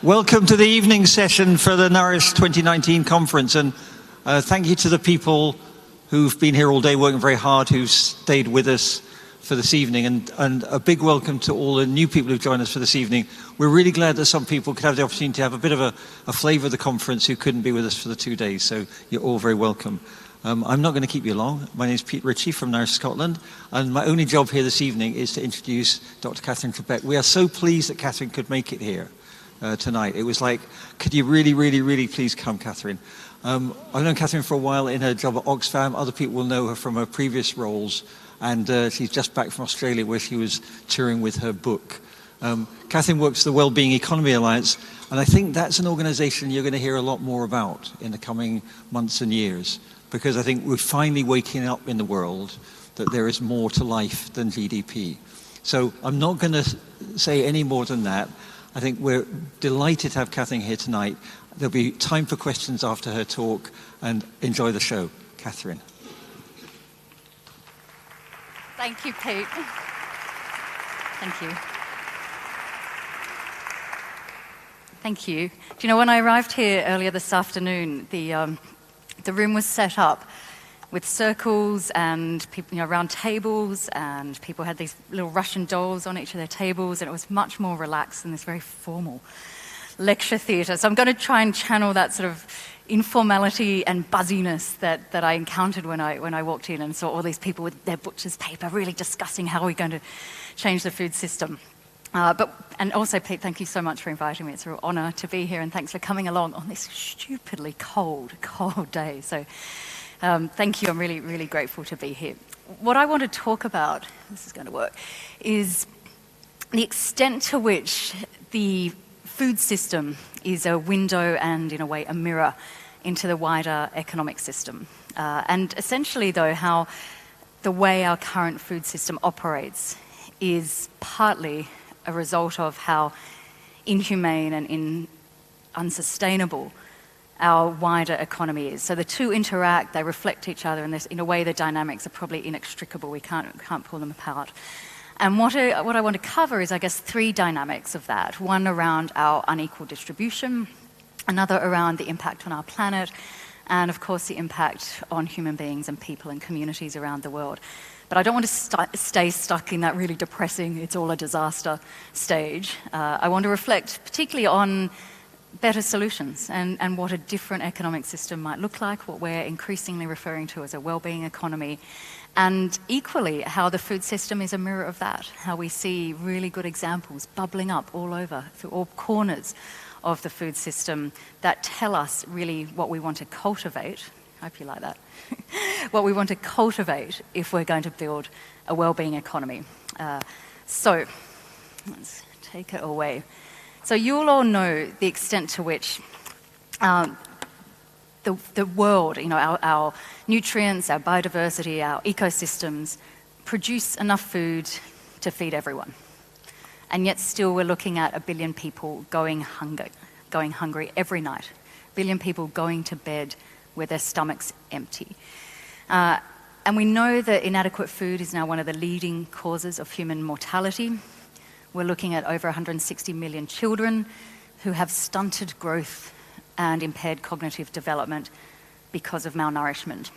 Welcome to the evening session for the Nourish 2019 conference, and thank you to the people who've been here all day working very hard, who've stayed with us for this evening, and a big welcome to all the new people who've joined us for this evening. We're really glad that some people could have the opportunity to have a bit of a flavour of the conference who couldn't be with us for the 2 days, so you're all very welcome. I'm not going to keep you long. My name is Pete Ritchie from Nourish Scotland, and my only job here this evening is to introduce Dr. Katherine Trebeck. We are so pleased that Katherine could make it here tonight. It was like, could you really please come, Katherine? I've known Katherine for a while in her job at Oxfam. Other people will know her from her previous roles, and she's just back from Australia where she was touring with her book. Katherine works for the Wellbeing Economy Alliance, and I think that's an organization you're going to hear a lot more about in the coming months and years, because I think we're finally waking up in the world that there is more to life than GDP. So I'm not going to say any more than that. I think we're delighted to have Katherine here tonight. There'll be time for questions after her talk, and enjoy the show. Katherine. Thank you, Pete. Thank you. Thank you. Do you know, when I arrived here earlier this afternoon, the room was set up with circles and people, around tables, and people had these little Russian dolls on each of their tables, and it was much more relaxed than this very formal lecture theatre. So I'm going to try and channel that sort of informality and buzziness that I encountered when I walked in and saw all these people with their butcher's paper really discussing how we're going to change the food system. And also, Pete, thank you so much for inviting me. It's a real honour to be here, and thanks for coming along on this stupidly cold day. So thank you. I'm really grateful to be here. What I want to talk about, this is going to work, is the extent to which the food system is a window and, in a way, a mirror into the wider economic system. And essentially, though, how the way our current food system operates is partly a result of how inhumane and unsustainable our wider economy is. So the two interact, they reflect each other, and in a way the dynamics are probably inextricable. We can't pull them apart. And what I want to cover is, I guess, three dynamics of that. One around our unequal distribution, another around the impact on our planet, and of course the impact on human beings and people and communities around the world. But I don't want to stay stuck in that really depressing, it's all a disaster stage. I want to reflect particularly on better solutions and what a different economic system might look like, what we're increasingly referring to as a well-being economy, and equally how the food system is a mirror of that, how we see really good examples bubbling up all over, through all corners of the food system that tell us really what we want to cultivate. I hope you like that. What we want to cultivate if we're going to build a well-being economy. So let's take it away. So you'll all know the extent to which the world, our nutrients, our biodiversity, our ecosystems produce enough food to feed everyone. And yet still we're looking at 1 billion people going hungry every night. 1 billion people going to bed with their stomachs empty. And we know that inadequate food is now one of the leading causes of human mortality. We're looking at over 160 million children who have stunted growth and impaired cognitive development because of malnourishment.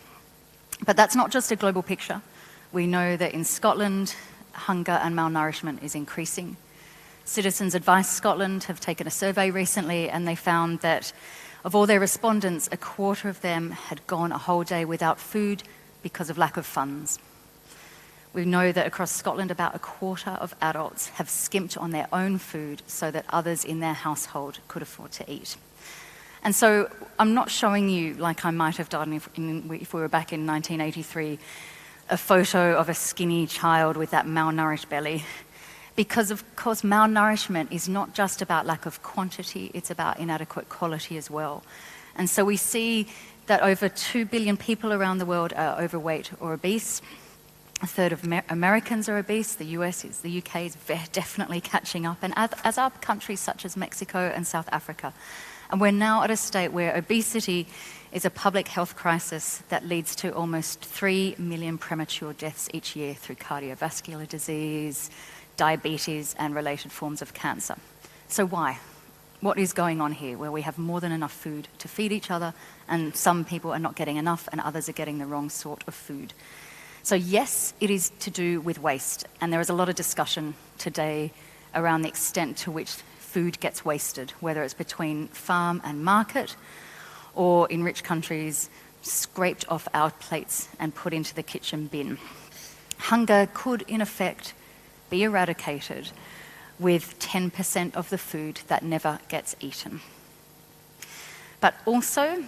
But that's not just a global picture. We know that in Scotland, hunger and malnourishment is increasing. Citizens Advice Scotland have taken a survey recently, and they found that of all their respondents, 1/4 of them had gone a whole day without food because of lack of funds. We know that across Scotland, about 1/4 of adults have skimped on their own food so that others in their household could afford to eat. And so I'm not showing you, like I might have done if we were back in 1983, a photo of a skinny child with that malnourished belly. Because, of course, malnourishment is not just about lack of quantity, it's about inadequate quality as well. And so we see that over 2 billion people around the world are overweight or obese. 1/3 of Americans are obese. The UK is definitely catching up, and as are countries such as Mexico and South Africa. And we're now at a state where obesity is a public health crisis that leads to almost 3 million premature deaths each year through cardiovascular disease, diabetes, and related forms of cancer. So why? What is going on here, where we have more than enough food to feed each other, and some people are not getting enough, and others are getting the wrong sort of food? So yes, it is to do with waste, and there is a lot of discussion today around the extent to which food gets wasted, whether it's between farm and market, or in rich countries, scraped off our plates and put into the kitchen bin. Hunger could, in effect, be eradicated with 10% of the food that never gets eaten. But also,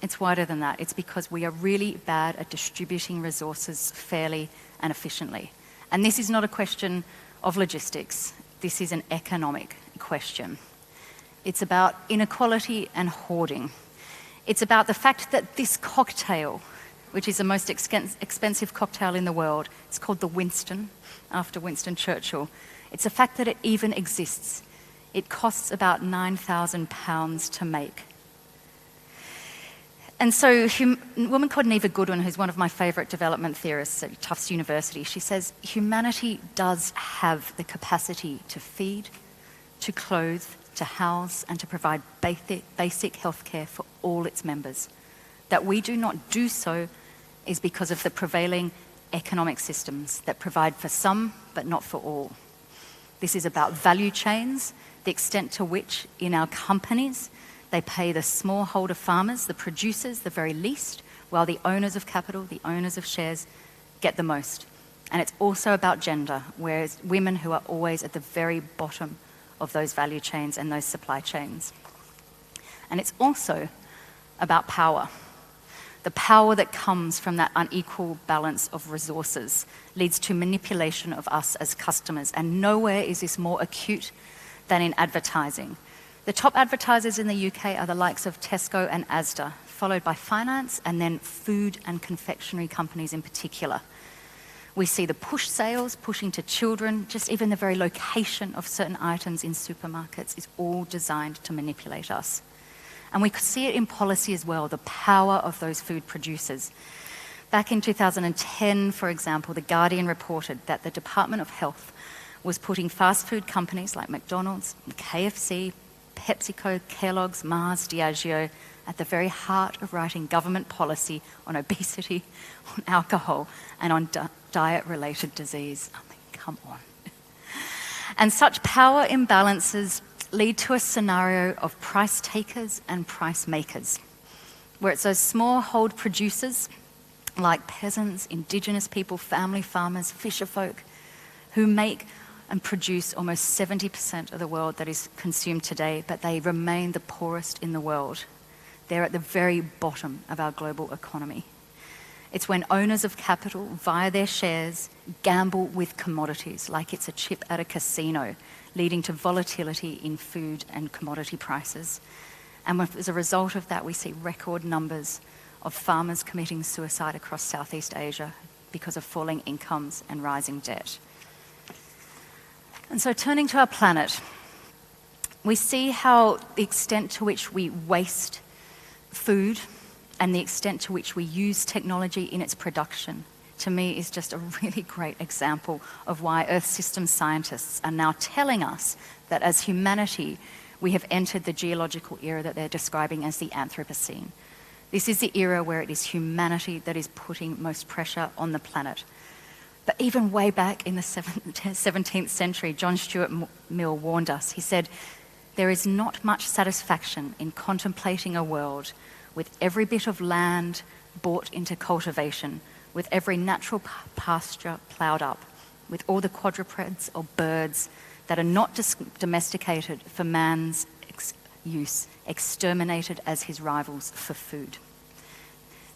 it's wider than that. It's because we are really bad at distributing resources fairly and efficiently. And this is not a question of logistics. This is an economic question. It's about inequality and hoarding. It's about the fact that this cocktail, which is the most expensive cocktail in the world, it's called the Winston, after Winston Churchill. It's the fact that it even exists. It costs about £9,000 to make. And so a woman called Neva Goodwin, who's one of my favourite development theorists at Tufts University, she says, humanity does have the capacity to feed, to clothe, to house, and to provide basic healthcare for all its members. That we do not do so is because of the prevailing economic systems that provide for some, but not for all. This is about value chains, the extent to which in our companies they pay the smallholder farmers, the producers, the very least, while the owners of capital, the owners of shares, get the most. And it's also about gender, whereas women who are always at the very bottom of those value chains and those supply chains. And it's also about power. The power that comes from that unequal balance of resources leads to manipulation of us as customers. And nowhere is this more acute than in advertising. The top advertisers in the UK are the likes of Tesco and Asda, followed by finance and then food and confectionery companies in particular. We see the push sales, pushing to children, just even the very location of certain items in supermarkets is all designed to manipulate us. And we could see it in policy as well, the power of those food producers. Back in 2010, for example, The Guardian reported that the Department of Health was putting fast food companies like McDonald's, KFC, PepsiCo, Kellogg's, Mars, Diageo at the very heart of writing government policy on obesity, on alcohol, and on diet-related disease. I mean, come on. And such power imbalances lead to a scenario of price takers and price makers, where it's those smallhold producers like peasants, indigenous people, family farmers, fisher folk, who make and produce almost 70% of the world that is consumed today, but they remain the poorest in the world. They're at the very bottom of our global economy. It's when owners of capital, via their shares, gamble with commodities like it's a chip at a casino, leading to volatility in food and commodity prices. And as a result of that, we see record numbers of farmers committing suicide across Southeast Asia because of falling incomes and rising debt. And so turning to our planet, we see how the extent to which we waste food and the extent to which we use technology in its production, to me, is just a really great example of why Earth system scientists are now telling us that as humanity, we have entered the geological era that they're describing as the Anthropocene. This is the era where it is humanity that is putting most pressure on the planet. But even way back in the 17th century, John Stuart Mill warned us. He said, "There is not much satisfaction in contemplating a world with every bit of land brought into cultivation, with every natural pasture ploughed up, with all the quadrupeds or birds that are not domesticated for man's use, exterminated as his rivals for food."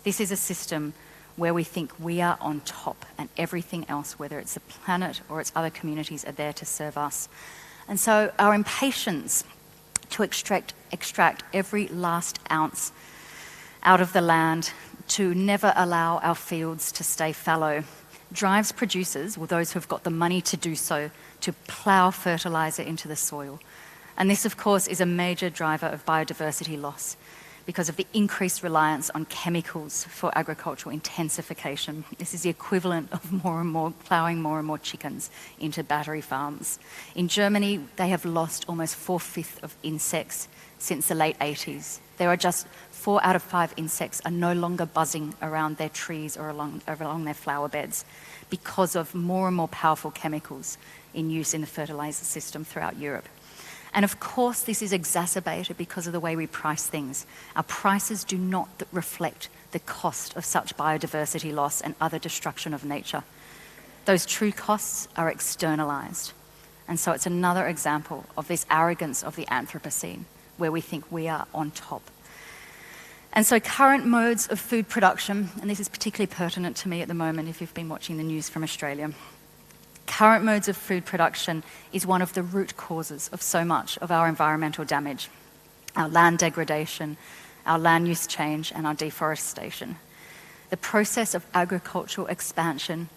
This is a system where we think we are on top and everything else, whether it's the planet or its other communities, are there to serve us. And so our impatience to extract every last ounce out of the land, to never allow our fields to stay fallow, drives producers, or those who've got the money to do so, to plough fertiliser into the soil. And this, of course, is a major driver of biodiversity loss, because of the increased reliance on chemicals for agricultural intensification. This is the equivalent of ploughing more and more chickens into battery farms. In Germany, they have lost almost 4/5 of insects since the late 80s. There are just 4 out of 5 insects are no longer buzzing around their trees or along their flower beds because of more and more powerful chemicals in use in the fertilizer system throughout Europe. And of course, this is exacerbated because of the way we price things. Our prices do not reflect the cost of such biodiversity loss and other destruction of nature. Those true costs are externalized. And so it's another example of this arrogance of the Anthropocene, where we think we are on top. And so current modes of food production, and this is particularly pertinent to me at the moment if you've been watching the news from Australia, current modes of food production is one of the root causes of so much of our environmental damage, our land degradation, our land use change, and our deforestation. The process of agricultural expansion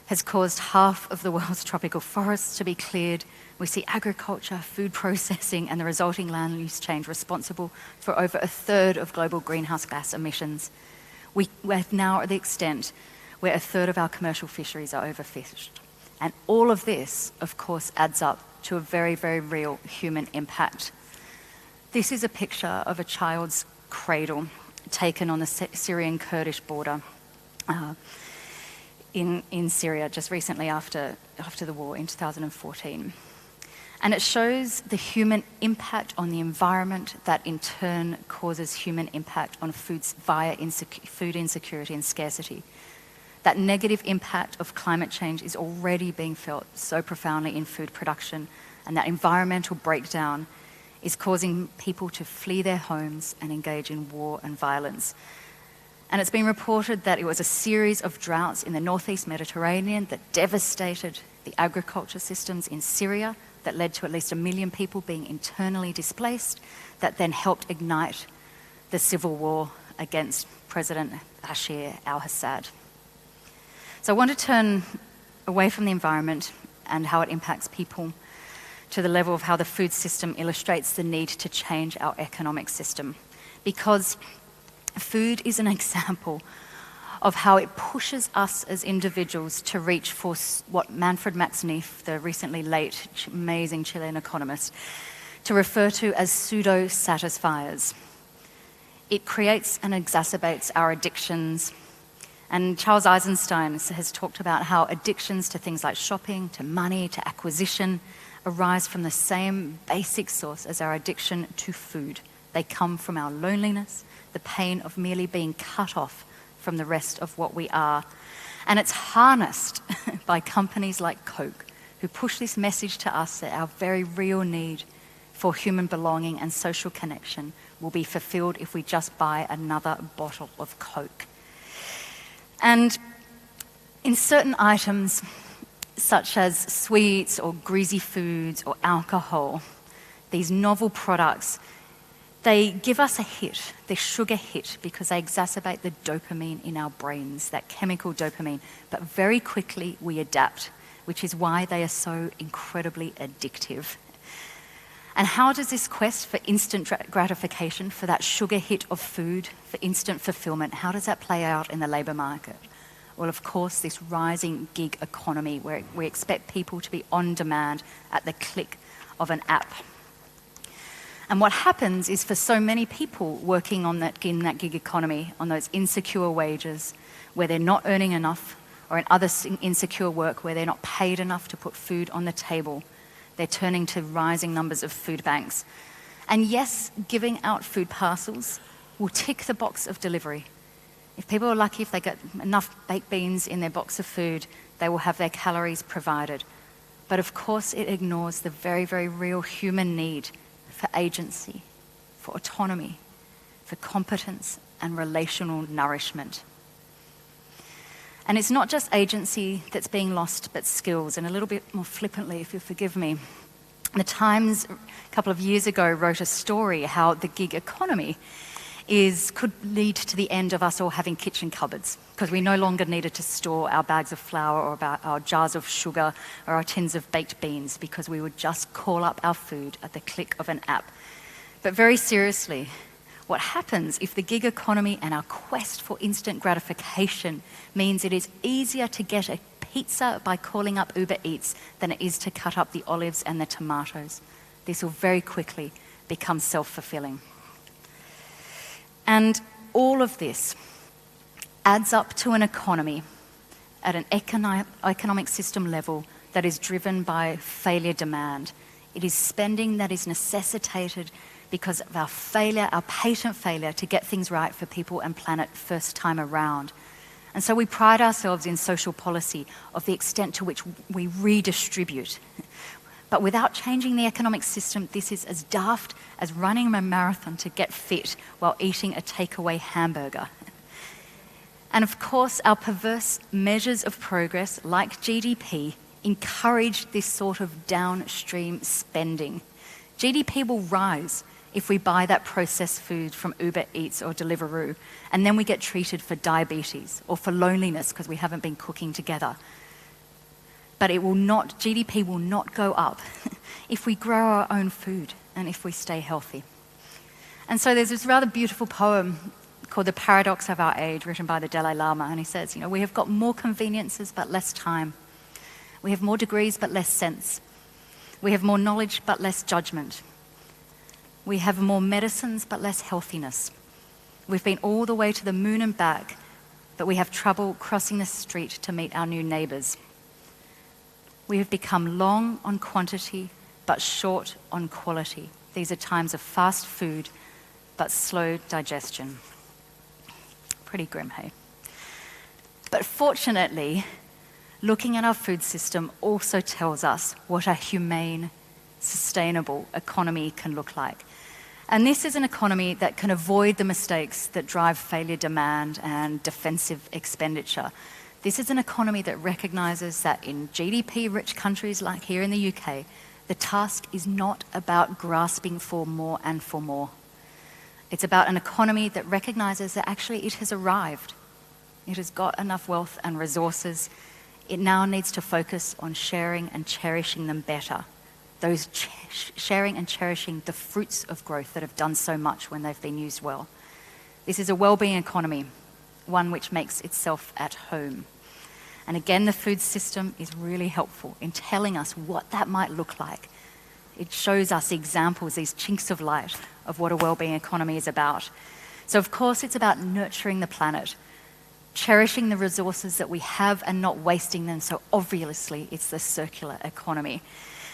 has caused half of the world's tropical forests to be cleared. We see agriculture, food processing, and the resulting land use change responsible for over 1/3 of global greenhouse gas emissions. We're now at the extent where 1/3 of our commercial fisheries are overfished. And all of this, of course, adds up to a very, very real human impact. This is a picture of a child's cradle taken on the Syrian-Kurdish border in Syria just recently after the war in 2014. And it shows the human impact on the environment that in turn causes human impact on foods via food insecurity and scarcity. That negative impact of climate change is already being felt so profoundly in food production, and that environmental breakdown is causing people to flee their homes and engage in war and violence. And it's been reported that it was a series of droughts in the northeast Mediterranean that devastated the agriculture systems in Syria, that led to at least 1 million people being internally displaced, that then helped ignite the civil war against President Bashar al-Assad. So I want to turn away from the environment and how it impacts people to the level of how the food system illustrates the need to change our economic system. Because food is an example of how it pushes us as individuals to reach for what Manfred Max Neef, the recently late, amazing Chilean economist, to refer to as pseudo-satisfiers. It creates and exacerbates our addictions. And Charles Eisenstein has talked about how addictions to things like shopping, to money, to acquisition arise from the same basic source as our addiction to food. They come from our loneliness, the pain of merely being cut off from the rest of what we are. And it's harnessed by companies like Coke, who push this message to us that our very real need for human belonging and social connection will be fulfilled if we just buy another bottle of Coke. And in certain items, such as sweets or greasy foods or alcohol, these novel products, they give us a hit, the sugar hit, because they exacerbate the dopamine in our brains, that chemical dopamine. But very quickly we adapt, which is why they are so incredibly addictive. And how does this quest for instant gratification, for that sugar hit of food, for instant fulfillment, how does that play out in the labour market? Well, of course, this rising gig economy where we expect people to be on demand at the click of an app. And what happens is for so many people working in that gig economy, on those insecure wages, where they're not earning enough, or in other insecure work where they're not paid enough to put food on the table, they're turning to rising numbers of food banks. And yes, giving out food parcels will tick the box of delivery. If people are lucky, if they get enough baked beans in their box of food, they will have their calories provided. But of course, it ignores the very, very real human need for agency, for autonomy, for competence and relational nourishment. And it's not just agency that's being lost, but skills. And a little bit more flippantly, if you'll forgive me, The Times a couple of years ago wrote a story how the gig economy could lead to the end of us all having kitchen cupboards, because we no longer needed to store our bags of flour or our jars of sugar or our tins of baked beans, because we would just call up our food at the click of an app. But very seriously, What happens if the gig economy and our quest for instant gratification means it is easier to get a pizza by calling up Uber Eats than it is to cut up the olives and the tomatoes? This will very quickly become self-fulfilling. And all of this adds up to an economy at an economic system level that is driven by failure demand. It is spending that is necessitated because of our failure, our patent failure to get things right for people and planet first time around. And so we pride ourselves in social policy of the extent to which we redistribute. But without changing the economic system, this is as daft as running a marathon to get fit while eating a takeaway hamburger. And of course, our perverse measures of progress, like GDP, encourage this sort of downstream spending. GDP will rise if we buy that processed food from Uber Eats or Deliveroo, and then we get treated for diabetes or for loneliness because we haven't been cooking together. But GDP will not go up if we grow our own food and if we stay healthy. And so there's this rather beautiful poem called The Paradox of Our Age, written by the Dalai Lama, and he says, we have got more conveniences but less time. We have more degrees but less sense. We have more knowledge but less judgment. We have more medicines but less healthiness. We've been all the way to the moon and back, but we have trouble crossing the street to meet our new neighbours. We have become long on quantity but short on quality. These are times of fast food but slow digestion. Pretty grim, hey? But fortunately, looking at our food system also tells us what a humane, sustainable economy can look like. And this is an economy that can avoid the mistakes that drive failure demand and defensive expenditure. This is an economy that recognises that in GDP-rich countries like here in the UK, the task is not about grasping for more and for more. It's about an economy that recognises that actually it has arrived. It has got enough wealth and resources. It now needs to focus on sharing and cherishing them better. Those sharing and cherishing the fruits of growth that have done so much when they've been used well. This is a well-being economy, one which makes itself at home. And again, the food system is really helpful in telling us what that might look like. It shows us examples, these chinks of light, of what a well-being economy is about. So of course it's about nurturing the planet, cherishing the resources that we have and not wasting them, so obviously it's the circular economy.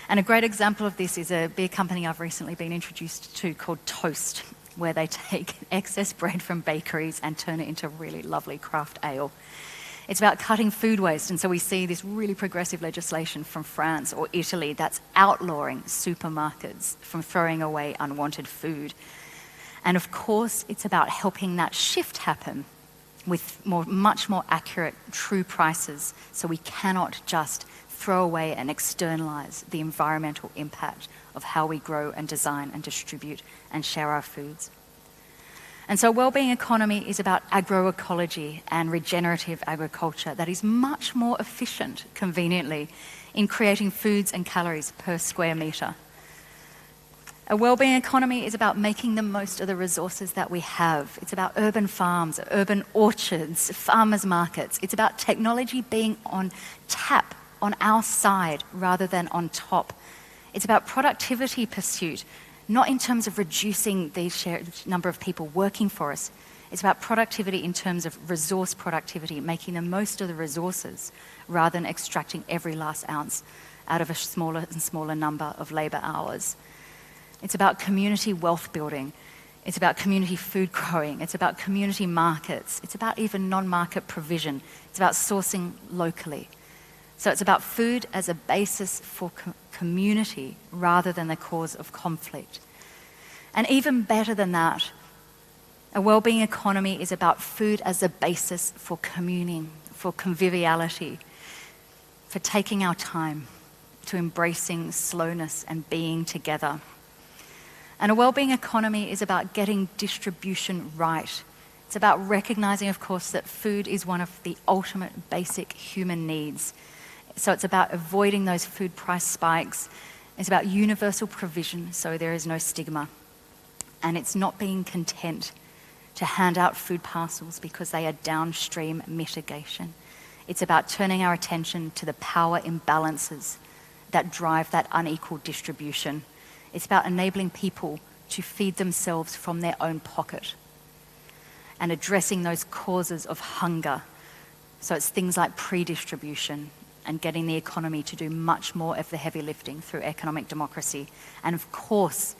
And a great example of this is a beer company I've recently been introduced to called Toast, where they take excess bread from bakeries and turn it into really lovely craft ale. It's about cutting food waste, and so we see this really progressive legislation from France or Italy that's outlawing supermarkets from throwing away unwanted food. And of course, it's about helping that shift happen with much more accurate, true prices, so we cannot just throw away and externalize the environmental impact of how we grow and design and distribute and share our foods. And so a well-being economy is about agroecology and regenerative agriculture that is much more efficient, conveniently, in creating foods and calories per square metre. A well-being economy is about making the most of the resources that we have. It's about urban farms, urban orchards, farmers markets. It's about technology being on tap, on our side, rather than on top. It's about productivity pursuit, not in terms of reducing the number of people working for us. It's about productivity in terms of resource productivity, making the most of the resources rather than extracting every last ounce out of a smaller and smaller number of labour hours. It's about community wealth building. It's about community food growing. It's about community markets. It's about even non-market provision. It's about sourcing locally. So it's about food as a basis for community rather than the cause of conflict. And even better than that, a well-being economy is about food as a basis for communing, for conviviality, for taking our time, to embracing slowness and being together. And a well-being economy is about getting distribution right. It's about recognizing, of course, that food is one of the ultimate basic human needs. So it's about avoiding those food price spikes. It's about universal provision, so there is no stigma. And it's not being content to hand out food parcels because they are downstream mitigation. It's about turning our attention to the power imbalances that drive that unequal distribution. It's about enabling people to feed themselves from their own pocket and addressing those causes of hunger. So it's things like pre-distribution and getting the economy to do much more of the heavy lifting through economic democracy. And of course,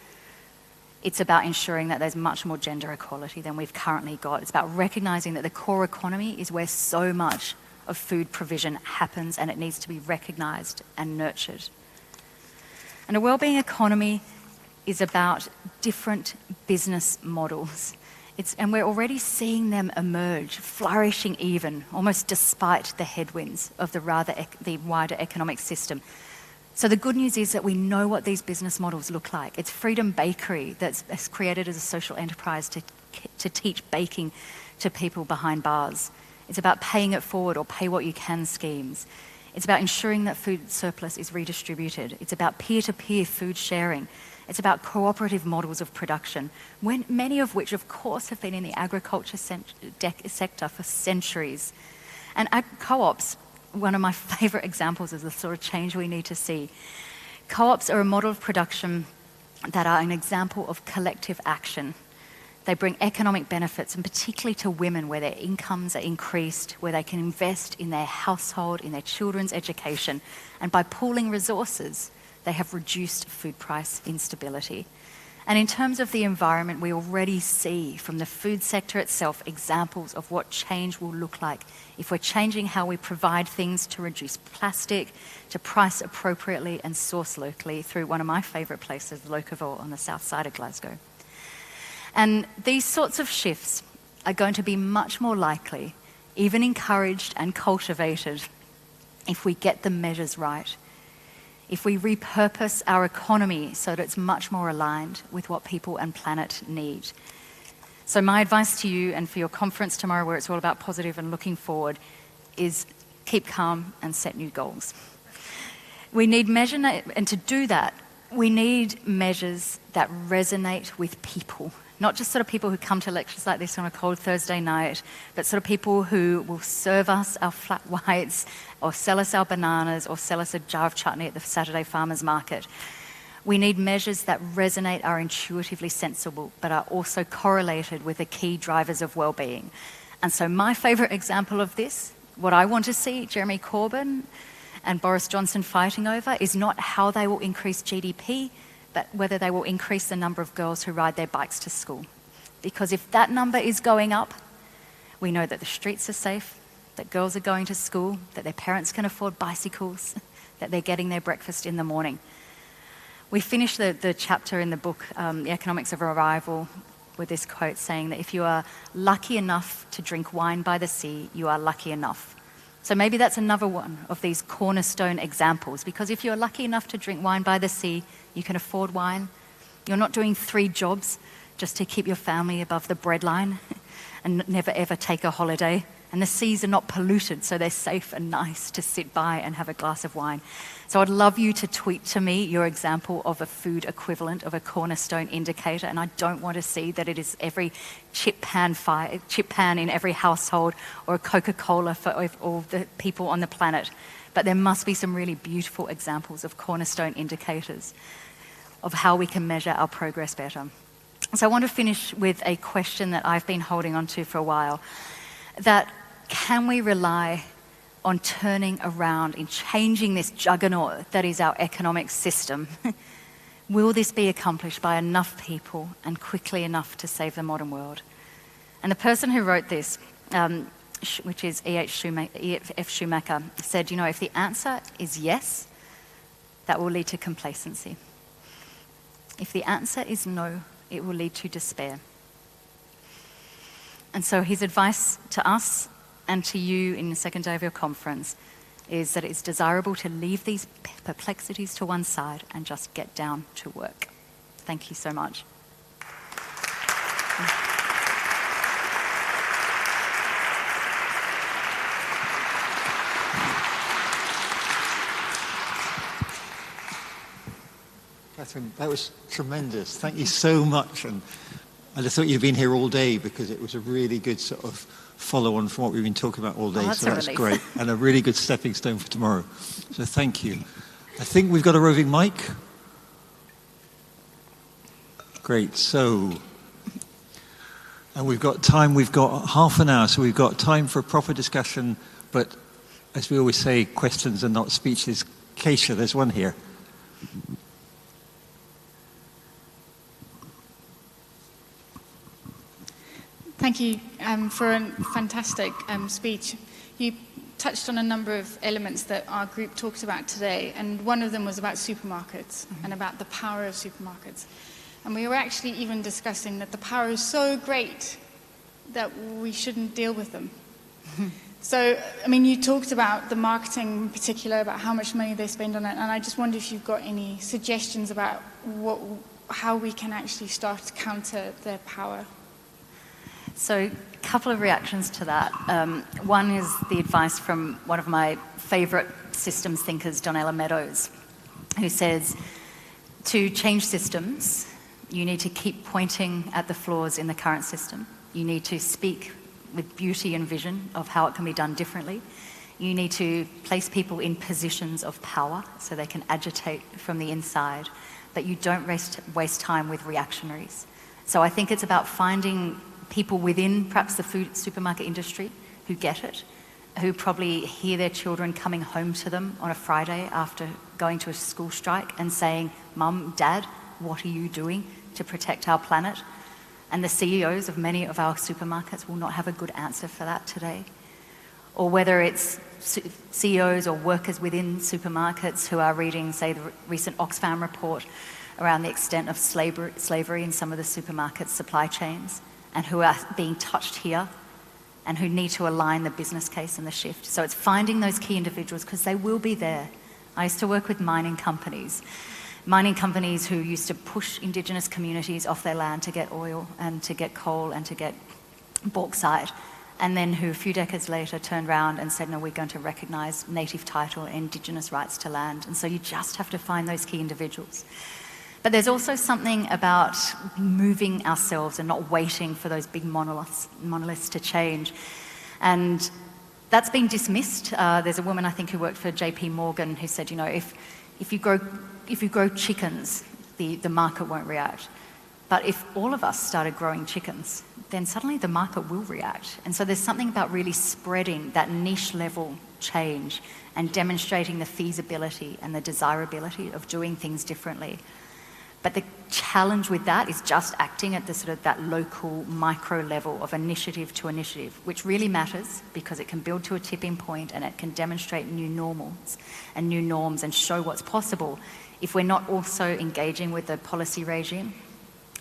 it's about ensuring that there's much more gender equality than we've currently got. It's about recognizing that the core economy is where so much of food provision happens, and it needs to be recognized and nurtured. And a wellbeing economy is about different business models. And we're already seeing them emerge, flourishing even, almost despite the headwinds of the wider economic system. So the good news is that we know what these business models look like. It's Freedom Bakery that's created as a social enterprise to teach baking to people behind bars. It's about paying it forward or pay what you can schemes. It's about ensuring that food surplus is redistributed. It's about peer-to-peer food sharing. It's about cooperative models of production, many of which, of course, have been in the agriculture sector for centuries. And co-ops, one of my favourite examples of the sort of change we need to see. Co-ops are a model of production that are an example of collective action. They bring economic benefits, and particularly to women, where their incomes are increased, where they can invest in their household, in their children's education, and by pooling resources, they have reduced food price instability. And in terms of the environment, we already see from the food sector itself examples of what change will look like if we're changing how we provide things to reduce plastic, to price appropriately and source locally through one of my favourite places, Locaville on the south side of Glasgow. And these sorts of shifts are going to be much more likely, even encouraged and cultivated, if we get the measures right. If we repurpose our economy so that it's much more aligned with what people and planet need. So my advice to you, and for your conference tomorrow where it's all about positive and looking forward, is keep calm and set new goals. We need and to do that, we need measures that resonate with people. Not just sort of people who come to lectures like this on a cold Thursday night, but sort of people who will serve us our flat whites or sell us our bananas or sell us a jar of chutney at the Saturday farmers market. We need measures that resonate, are intuitively sensible, but are also correlated with the key drivers of well-being. And so my favourite example of this, what I want to see Jeremy Corbyn and Boris Johnson fighting over, is not how they will increase GDP, but whether they will increase the number of girls who ride their bikes to school. Because if that number is going up, we know that the streets are safe, that girls are going to school, that their parents can afford bicycles, that they're getting their breakfast in the morning. We finish the chapter in the book, The Economics of Arrival, with this quote saying that if you are lucky enough to drink wine by the sea, you are lucky enough. So maybe that's another one of these cornerstone examples, because if you're lucky enough to drink wine by the sea, you can afford wine. You're not doing 3 jobs just to keep your family above the breadline and never ever take a holiday. And the seas are not polluted, so they're safe and nice to sit by and have a glass of wine. So I'd love you to tweet to me your example of a food equivalent of a cornerstone indicator, and I don't want to see that it is every chip pan in every household or a Coca-Cola for all the people on the planet. But there must be some really beautiful examples of cornerstone indicators of how we can measure our progress better. So I want to finish with a question that I've been holding on to for a while, that can we rely on turning around and changing this juggernaut that is our economic system? Will this be accomplished by enough people and quickly enough to save the modern world? And the person who wrote this, which is E.F. Schumacher, said, if the answer is yes, that will lead to complacency. If the answer is no, it will lead to despair. And so his advice to us and to you in the second day of your conference is that it's desirable to leave these perplexities to one side and just get down to work. Thank you so much. Katherine, that was tremendous. Thank you so much. And I just thought you'd been here all day because it was a really good sort of follow-on from what we've been talking about all day. That's so that's relief. great. And a really good stepping stone for tomorrow. So thank you. I think we've got a roving mic. Great. So, and we've got time. We've got half an hour. So we've got time for a proper discussion. But as we always say, questions are not speeches. Keisha, there's one here. Thank you for a fantastic speech. You touched on a number of elements that our group talked about today, and one of them was about supermarkets and about the power of supermarkets. And we were actually even discussing that the power is so great that we shouldn't deal with them. So, I mean, you talked about the marketing in particular, about how much money they spend on it, and I just wonder if you've got any suggestions about how we can actually start to counter their power. So, a couple of reactions to that. One is the advice from one of my favourite systems thinkers, Donella Meadows, who says, to change systems, you need to keep pointing at the flaws in the current system. You need to speak with beauty and vision of how it can be done differently. You need to place people in positions of power so they can agitate from the inside, but you don't waste time with reactionaries. So I think it's about finding people within perhaps the food supermarket industry who get it, who probably hear their children coming home to them on a Friday after going to a school strike and saying, "Mum, Dad, what are you doing to protect our planet?" And the CEOs of many of our supermarkets will not have a good answer for that today. Or whether it's CEOs or workers within supermarkets who are reading, say, the recent Oxfam report around the extent of slavery in some of the supermarket supply chains, and who are being touched here and who need to align the business case and the shift. So it's finding those key individuals because they will be there. I used to work with mining companies who used to push Indigenous communities off their land to get oil and to get coal and to get bauxite, and then who a few decades later turned around and said, no, we're going to recognise native title and Indigenous rights to land. And so you just have to find those key individuals. But there's also something about moving ourselves and not waiting for those big monoliths to change. And that's been dismissed. There's a woman, I think, who worked for JP Morgan who said, you know, if you grow chickens, the market won't react. But if all of us started growing chickens, then suddenly the market will react. And so there's something about really spreading that niche level change and demonstrating the feasibility and the desirability of doing things differently. But the challenge with that is just acting at the sort of that local micro level of initiative to initiative, which really matters because it can build to a tipping point and it can demonstrate new normals and new norms and show what's possible if we're not also engaging with the policy regime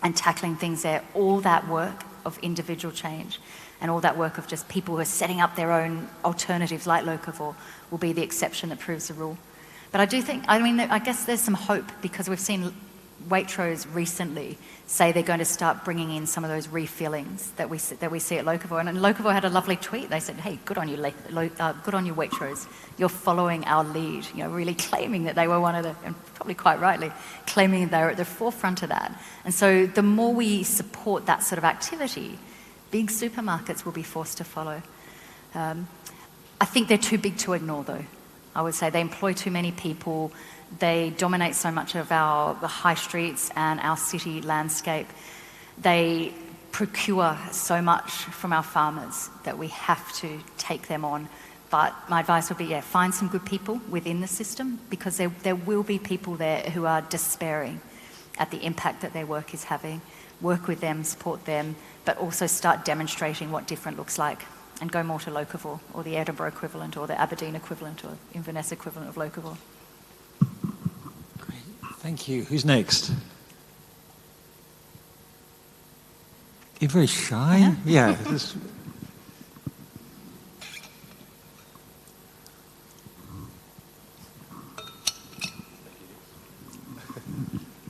and tackling things there. All that work of individual change and all that work of just people who are setting up their own alternatives like Locavore will be the exception that proves the rule. But I guess there's some hope because we've seen Waitrose recently say they're going to start bringing in some of those refillings that we see at Locavore. And Locavore had a lovely tweet. They said, hey, good on you, Waitrose. You're following our lead, you know, really claiming that they were one of the, and probably quite rightly, claiming they're at the forefront of that. And so the more we support that sort of activity, big supermarkets will be forced to follow. I think they're too big to ignore, though. I would say they employ too many people. They dominate so much of the high streets and our city landscape. They procure so much from our farmers that we have to take them on. But my advice would be, find some good people within the system because there will be people there who are despairing at the impact that their work is having. Work with them, support them, but also start demonstrating what different looks like and go more to Locavore or the Edinburgh equivalent or the Aberdeen equivalent or Inverness equivalent of Locavore. Thank you. Who's next? You're very shy. Yeah.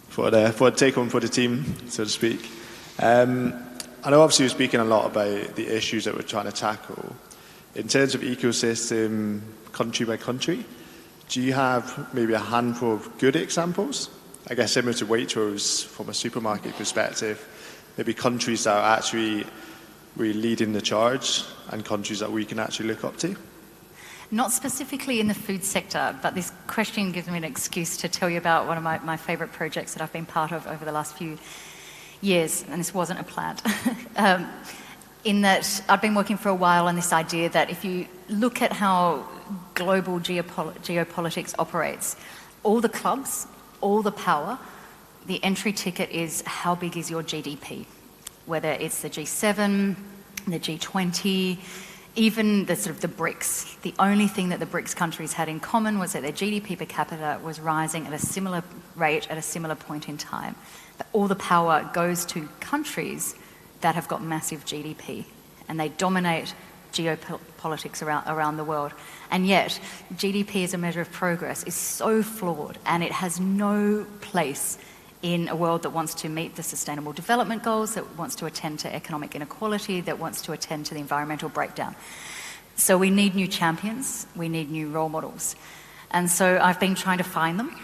For a take home for the team, so to speak. I know obviously you're speaking a lot about the issues that we're trying to tackle. In terms of ecosystem, country by country, do you have maybe a handful of good examples I guess similar to Waitrose from a supermarket perspective, maybe countries that are actually really leading the charge and countries that we can actually look up to? Not specifically in the food sector, but this question gives me an excuse to tell you about one of my favourite projects that I've been part of over the last few years, and this wasn't a plant. In that I've been working for a while on this idea that if you look at how global geopolitics operates, all the clubs, all the power, the entry ticket is how big is your GDP, whether it's the G7, the G20, even the sort of the BRICS. The only thing that the BRICS countries had in common was that their GDP per capita was rising at a similar rate at a similar point in time. But all the power goes to countries that have got massive GDP, and they dominate geopolitics around the world. And yet, GDP as a measure of progress is so flawed, and it has no place in a world that wants to meet the Sustainable Development Goals, that wants to attend to economic inequality, that wants to attend to the environmental breakdown. So we need new champions, we need new role models. And so I've been trying to find them.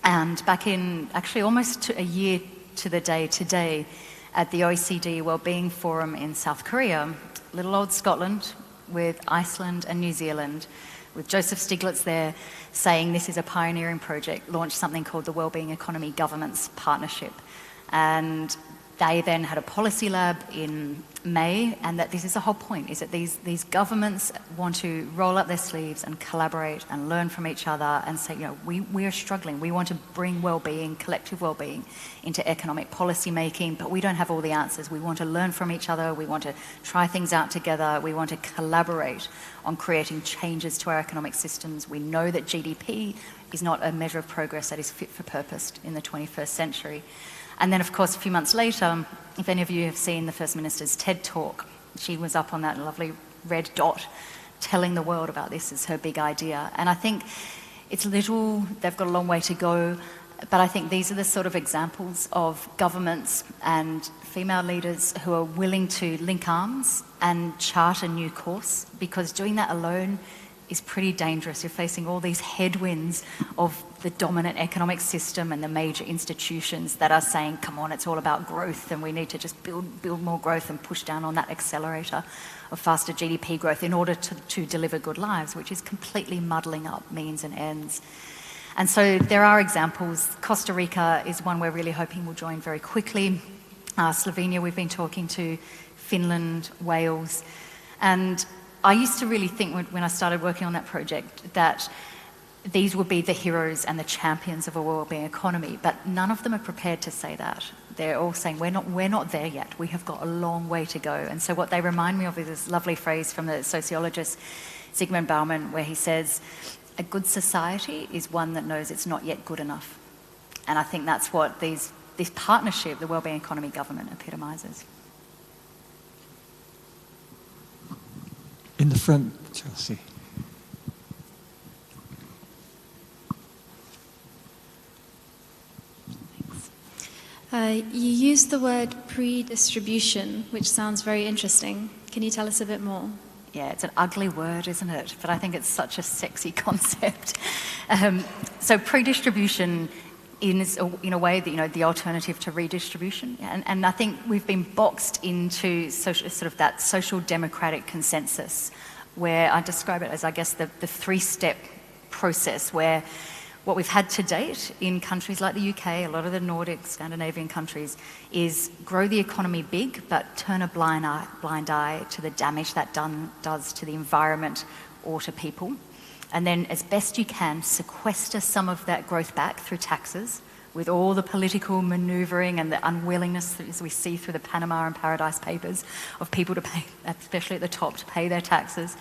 And back in, actually almost a year to the day today, at the OECD Wellbeing Forum in South Korea, little old Scotland with Iceland and New Zealand, with Joseph Stiglitz there saying this is a pioneering project, launched something called the Wellbeing Economy Governments Partnership. And they then had a policy lab in May, and that this is the whole point, is that these governments want to roll up their sleeves and collaborate and learn from each other and say, you know, we are struggling. We want to bring well-being, collective well-being into economic policy making, but we don't have all the answers. We want to learn from each other. We want to try things out together. We want to collaborate on creating changes to our economic systems. We know that GDP is not a measure of progress that is fit for purpose in the 21st century. And then, of course, a few months later, if any of you have seen the First Minister's TED Talk, she was up on that lovely red dot telling the world about this as her big idea. And I think it's little, they've got a long way to go, but I think these are the sort of examples of governments and female leaders who are willing to link arms and chart a new course, because doing that alone is pretty dangerous. You're facing all these headwinds of the dominant economic system and the major institutions that are saying, come on, it's all about growth and we need to just build more growth and push down on that accelerator of faster GDP growth in order to deliver good lives, which is completely muddling up means and ends. And so there are examples. Costa Rica is one we're really hoping will join very quickly. Slovenia we've been talking to, Finland, Wales. And I used to really think when I started working on that project that these would be the heroes and the champions of a wellbeing economy, but none of them are prepared to say that. They're all saying, we're not there yet. We have got a long way to go. And so what they remind me of is this lovely phrase from the sociologist Zygmunt Bauman, where he says, a good society is one that knows it's not yet good enough. And I think that's what this partnership, the Wellbeing Economy Government, epitomises. In the front, Chelsea. You used the word pre-distribution, which sounds very interesting. Can you tell us a bit more? Yeah, it's an ugly word, isn't it? But I think it's such a sexy concept. So pre-distribution is, in a way, the alternative to redistribution. And I think we've been boxed into that social democratic consensus, where I describe it as, I guess, the three-step process where what we've had to date in countries like the UK, a lot of the Nordic, Scandinavian countries, is grow the economy big, but turn a blind eye to the damage that does to the environment or to people. And then, as best you can, sequester some of that growth back through taxes, with all the political manoeuvring and the unwillingness, as we see through the Panama and Paradise Papers, of people to pay, especially at the top, to pay their taxes.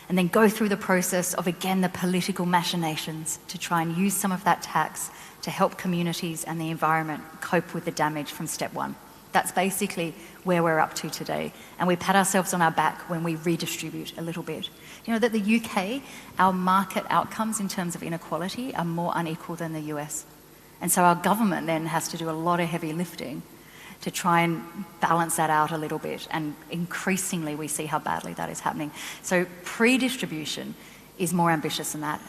And then go through the process of, again, the political machinations to try and use some of that tax to help communities and the environment cope with the damage from step one. That's basically where we're up to today. And we pat ourselves on our back when we redistribute a little bit. You know that the UK, our market outcomes in terms of inequality are more unequal than the US. And so our government then has to do a lot of heavy lifting to try and balance that out a little bit. And increasingly we see how badly that is happening. So pre-distribution is more ambitious than that.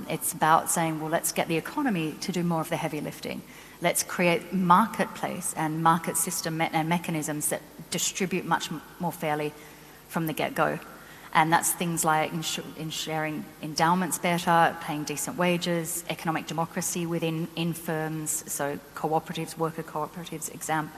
It's about saying, well, let's get the economy to do more of the heavy lifting. Let's create marketplace and market system and mechanisms that distribute much more fairly from the get-go. And that's things like sharing endowments better, paying decent wages, economic democracy within firms, so cooperatives, worker cooperatives,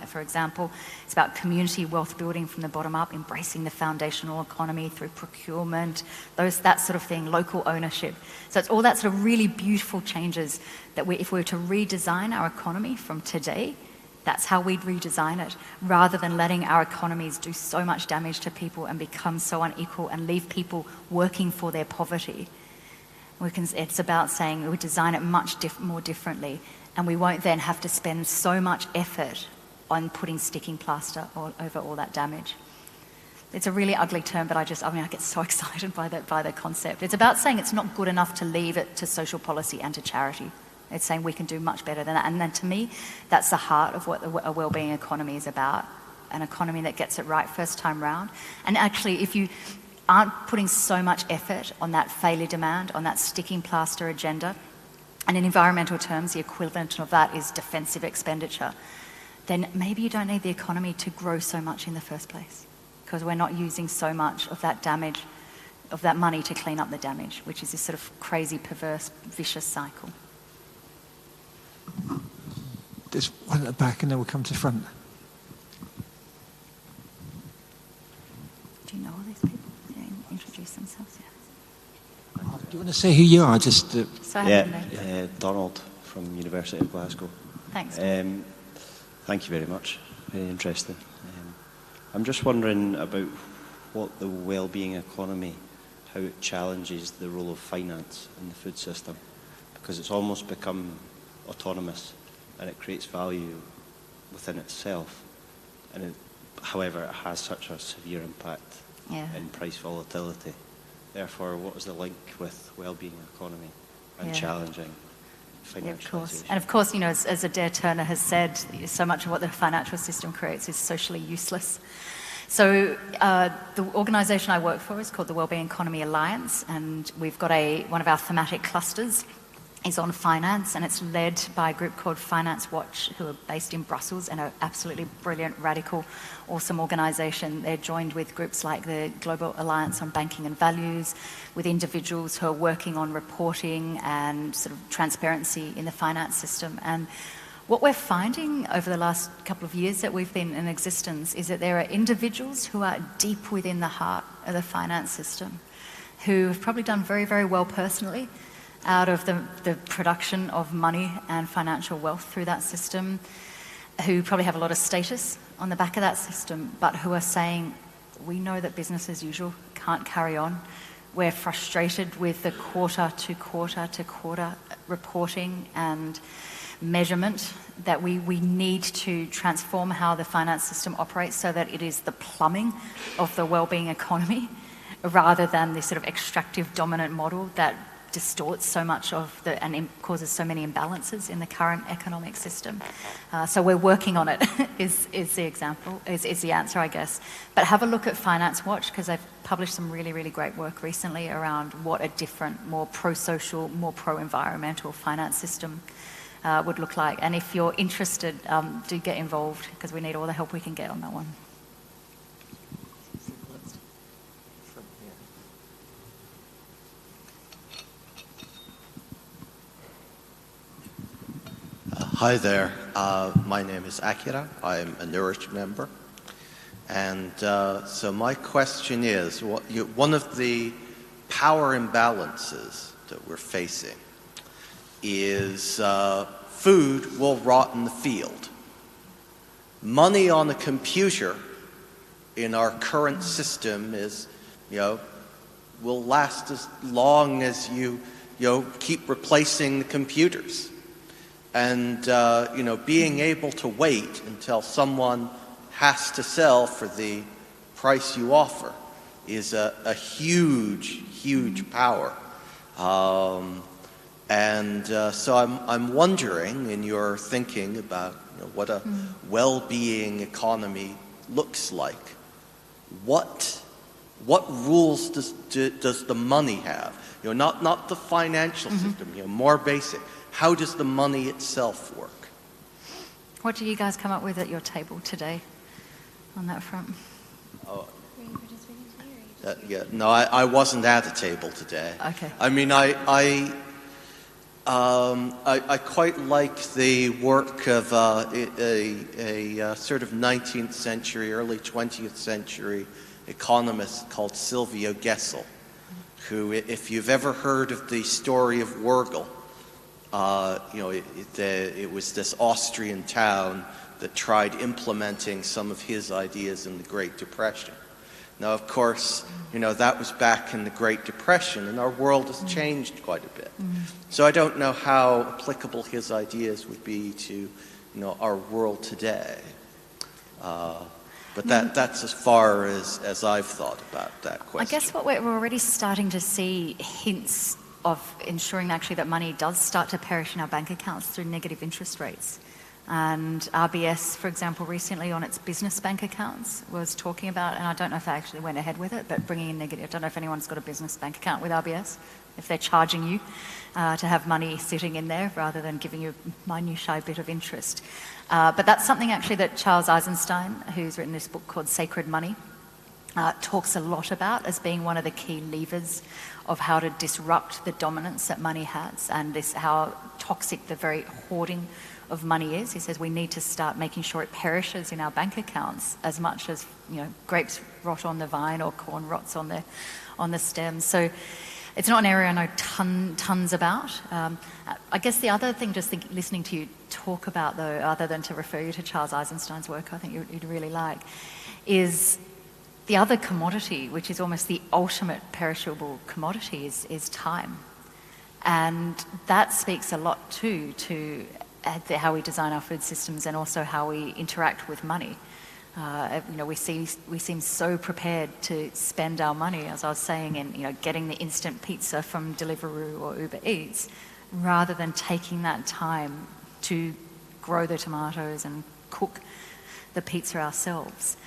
for example. It's about community wealth building from the bottom up, embracing the foundational economy through procurement, that sort of thing, local ownership. So it's all that sort of really beautiful changes that if we were to redesign our economy from today, that's how we'd redesign it, rather than letting our economies do so much damage to people and become so unequal and leave people working for their poverty. It's about saying we design it much more differently, and we won't then have to spend so much effort on putting sticking plaster over all that damage. It's a really ugly term, but I get so excited by the concept. It's about saying it's not good enough to leave it to social policy and to charity. It's saying we can do much better than that. And then to me, that's the heart of what a wellbeing economy is about, an economy that gets it right first time round. And actually, if you aren't putting so much effort on that failure demand, on that sticking plaster agenda, and in environmental terms, the equivalent of that is defensive expenditure, then maybe you don't need the economy to grow so much in the first place, because we're not using so much of that damage, of that money to clean up the damage, which is this sort of crazy, perverse, vicious cycle. There's one at the back and then we'll come to the front. Do you know all these people? Yeah, introduce themselves, yeah. Do you want to say who you are? Donald from University of Glasgow. Thanks. Thank you very much. Very interesting. I'm just wondering about what the wellbeing economy, how it challenges the role of finance in the food system, because it's almost become autonomous and it creates value within itself. However, it has such a severe impact in price volatility. Therefore, what is the link with wellbeing economy and challenging financialisation? Yeah, of course. And of course, as Adair Turner has said, so much of what the financial system creates is socially useless. So the organisation I work for is called the Wellbeing Economy Alliance, and we've got one of our thematic clusters is on finance, and it's led by a group called Finance Watch, who are based in Brussels and are absolutely brilliant, radical, awesome organisation. They're joined with groups like the Global Alliance on Banking and Values, with individuals who are working on reporting and sort of transparency in the finance system. And what we're finding over the last couple of years that we've been in existence is that there are individuals who are deep within the heart of the finance system, who have probably done very, very well personally out of the production of money and financial wealth through that system, who probably have a lot of status on the back of that system, but who are saying, we know that business as usual can't carry on. We're frustrated with the quarter to quarter reporting and measurement, that we need to transform how the finance system operates so that it is the plumbing of the wellbeing economy rather than this sort of extractive dominant model that distorts so much of and causes so many imbalances in the current economic system. So we're working on it is the example, is the answer, I guess. But have a look at Finance Watch, because they've published some really, really great work recently around what a different, more pro-social, more pro-environmental finance system would look like. And if you're interested, do get involved, because we need all the help we can get on that one. Hi there. My name is Akira. I'm a Nourish member. And so my question is, one of the power imbalances that we're facing is food will rot in the field. Money on a computer in our current system is, will last as long as you keep replacing the computers. And, being able to wait until someone has to sell for the price you offer is a huge, huge power. So I'm wondering, in your thinking about what a well-being economy looks like, what What rules does the money have? Not the financial system, more basic. How does the money itself work? What do you guys come up with at your table today on that front? No, I wasn't at a table today. Okay. I mean, I quite like the work of a sort of 19th century, early 20th century economist called Silvio Gesell, who, if you've ever heard of the story of Wurgel, it was this Austrian town that tried implementing some of his ideas in the Great Depression. Now, of course, that was back in the Great Depression, and our world has changed quite a bit. So I don't know how applicable his ideas would be to, our world today. But that's as far as I've thought about that question. I guess what we're already starting to see hints of ensuring actually that money does start to perish in our bank accounts through negative interest rates. And RBS, for example, recently on its business bank accounts was talking about, and I don't know if they actually went ahead with it, but bringing in negative. I don't know if anyone's got a business bank account with RBS, if they're charging you to have money sitting in there rather than giving you a minutiae bit of interest. But that's something actually that Charles Eisenstein, who's written this book called Sacred Money, talks a lot about as being one of the key levers of how to disrupt the dominance that money has, and how toxic the very hoarding of money is. He says we need to start making sure it perishes in our bank accounts as much as grapes rot on the vine or corn rots on the stem. So it's not an area I know tons about. I guess the other thing, listening to you talk about though, other than to refer you to Charles Eisenstein's work, I think you'd really like, is the other commodity, which is almost the ultimate perishable commodity, is time. And that speaks a lot too to how we design our food systems and also how we interact with money. We seem so prepared to spend our money, as I was saying, in getting the instant pizza from Deliveroo or Uber Eats, rather than taking that time to grow the tomatoes and cook the pizza ourselves.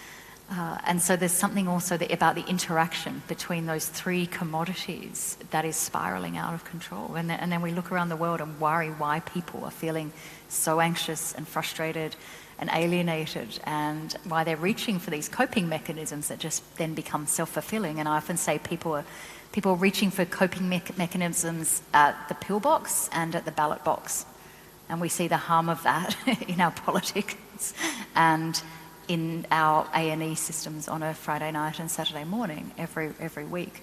And so there's something also about the interaction between those three commodities that is spiraling out of control. And then we look around the world and worry why people are feeling so anxious and frustrated and alienated, and why they're reaching for these coping mechanisms that just then become self-fulfilling. And I often say people are reaching for coping mechanisms at the pillbox and at the ballot box. And we see the harm of that in our politics and in our A&E systems on a Friday night and Saturday morning every week.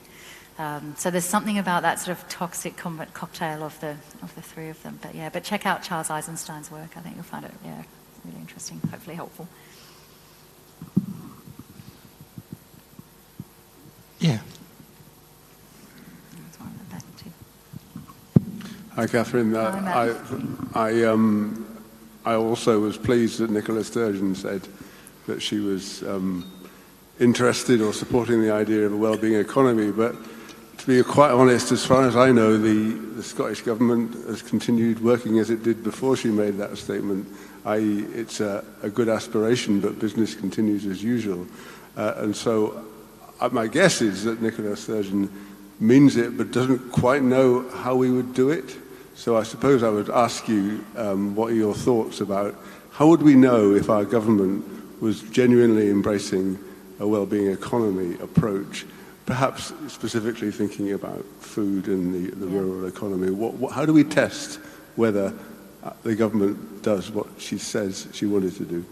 So there's something about that sort of toxic cocktail of the three of them. But check out Charles Eisenstein's work. I think you'll find it really interesting, hopefully helpful. Yeah. There's one at the back too. Hi, Katherine. Hi, Matt. I also was pleased that Nicola Sturgeon said that she was interested or supporting the idea of a well-being economy. But to be quite honest, as far as I know, the Scottish Government has continued working as it did before she made that statement, i.e. it's a good aspiration, but business continues as usual. And so my guess is that Nicola Sturgeon means it, but doesn't quite know how we would do it. So I suppose I would ask you what are your thoughts about how would we know if our government was genuinely embracing a well-being economy approach, perhaps specifically thinking about food and the rural economy. How do we test whether the government does what she says she wanted to do?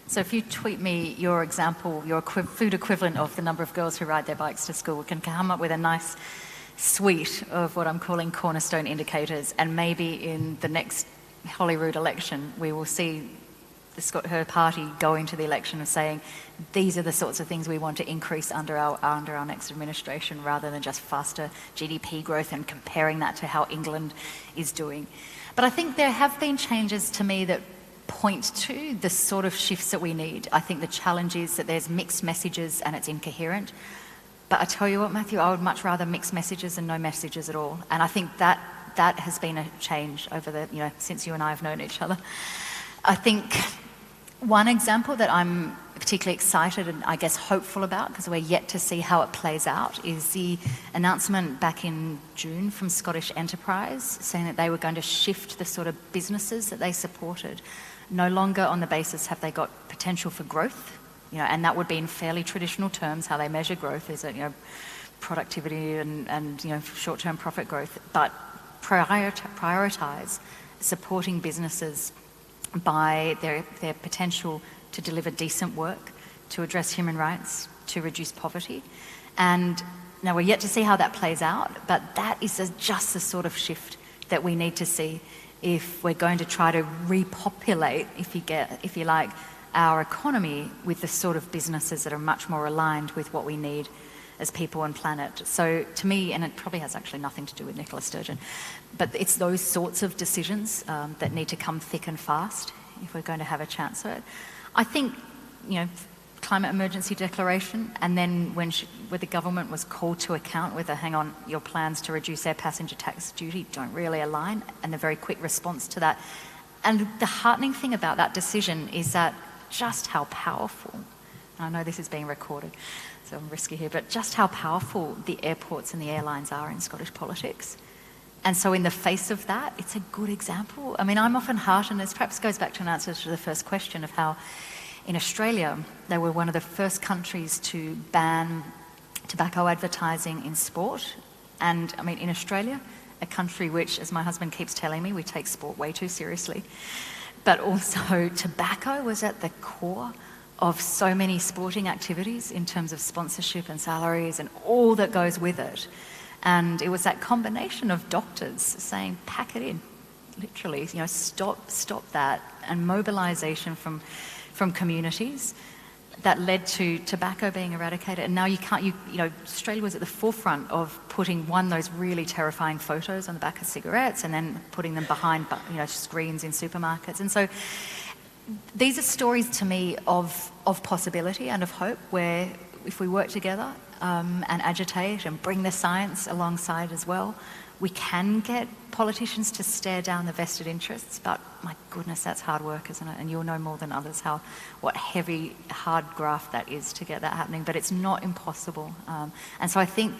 So if you tweet me your example, your food equivalent of the number of girls who ride their bikes to school, we can come up with a nice suite of what I'm calling cornerstone indicators, and maybe in the next Holyrood election we will see her party going to the election and saying these are the sorts of things we want to increase under our next administration, rather than just faster GDP growth and comparing that to how England is doing. But I think there have been changes to me that point to the sort of shifts that we need. I think the challenge is that there's mixed messages and it's incoherent. But I tell you what, Matthew, I would much rather mixed messages than no messages at all. And I think that has been a change over since you and I have known each other. I think one example that I'm particularly excited and I guess hopeful about, because we're yet to see how it plays out, is the announcement back in June from Scottish Enterprise saying that they were going to shift the sort of businesses that they supported. No longer on the basis have they got potential for growth, and that would be in fairly traditional terms how they measure growth, is that, productivity and short-term profit growth, but prioritise supporting businesses by their potential to deliver decent work, to address human rights, to reduce poverty. And now we're yet to see how that plays out, but that is just the sort of shift that we need to see if we're going to try to repopulate, if you like, our economy with the sort of businesses that are much more aligned with what we need as people and planet. So to me, and it probably has actually nothing to do with Nicola Sturgeon, but it's those sorts of decisions that need to come thick and fast if we're going to have a chance at it. I think, climate emergency declaration, and then when the government was called to account with hang on, your plans to reduce air passenger tax duty don't really align, and the very quick response to that. And the heartening thing about that decision is that just how powerful, and I know this is being recorded, so I'm risky here, but just how powerful the airports and the airlines are in Scottish politics. And so in the face of that, it's a good example. I mean, I'm often heartened, this perhaps goes back to an answer to the first question of how in Australia, they were one of the first countries to ban tobacco advertising in sport. And I mean, in Australia, a country which, as my husband keeps telling me, we take sport way too seriously. But also tobacco was at the core of so many sporting activities in terms of sponsorship and salaries and all that goes with it. And it was that combination of doctors saying, pack it in, literally, stop that, and mobilisation from communities that led to tobacco being eradicated. And now Australia was at the forefront of putting those really terrifying photos on the back of cigarettes and then putting them behind, screens in supermarkets. And so these are stories to me of possibility and of hope, where if we work together and agitate and bring the science alongside as well, we can get politicians to stare down the vested interests. But my goodness, that's hard work, isn't it? And you'll know more than others what heavy, hard graft that is to get that happening. But it's not impossible. And so I think,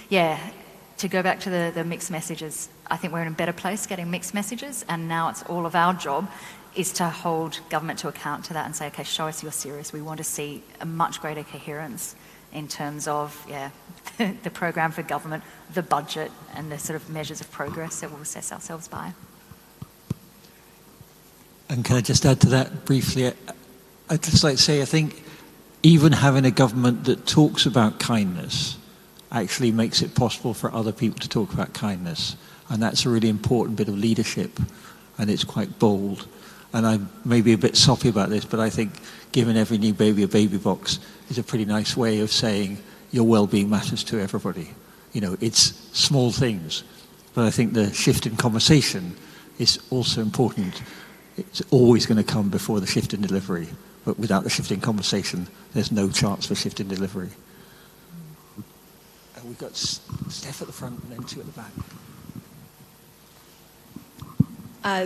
to go back to the mixed messages, I think we're in a better place getting mixed messages, and now it's all of our job is to hold government to account to that and say, okay, show us you're serious. We want to see a much greater coherence in terms of, the program for government, the budget, and the sort of measures of progress that we'll assess ourselves by. And can I just add to that briefly? I'd just like to say, I think even having a government that talks about kindness actually makes it possible for other people to talk about kindness. And that's a really important bit of leadership, and it's quite bold. And I may be a bit soppy about this, but I think giving every new baby a baby box is a pretty nice way of saying your well-being matters to everybody. It's small things, but I think the shift in conversation is also important. It's always going to come before the shift in delivery, but without the shift in conversation, there's no chance for shift in delivery. And we've got Steph at the front and then two at the back.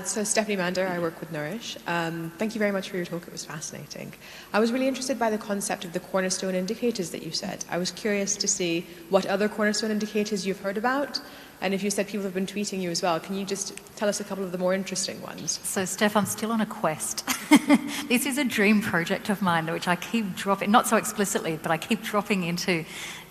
So Stephanie Mander, I work with Nourish. Thank you very much for your talk, it was fascinating. I was really interested by the concept of the cornerstone indicators that you said. I was curious to see what other cornerstone indicators you've heard about, and if you said people have been tweeting you as well, can you just tell us a couple of the more interesting ones? So Steph, I'm still on a quest. This is a dream project of mine, which I keep dropping, not so explicitly, but I keep dropping into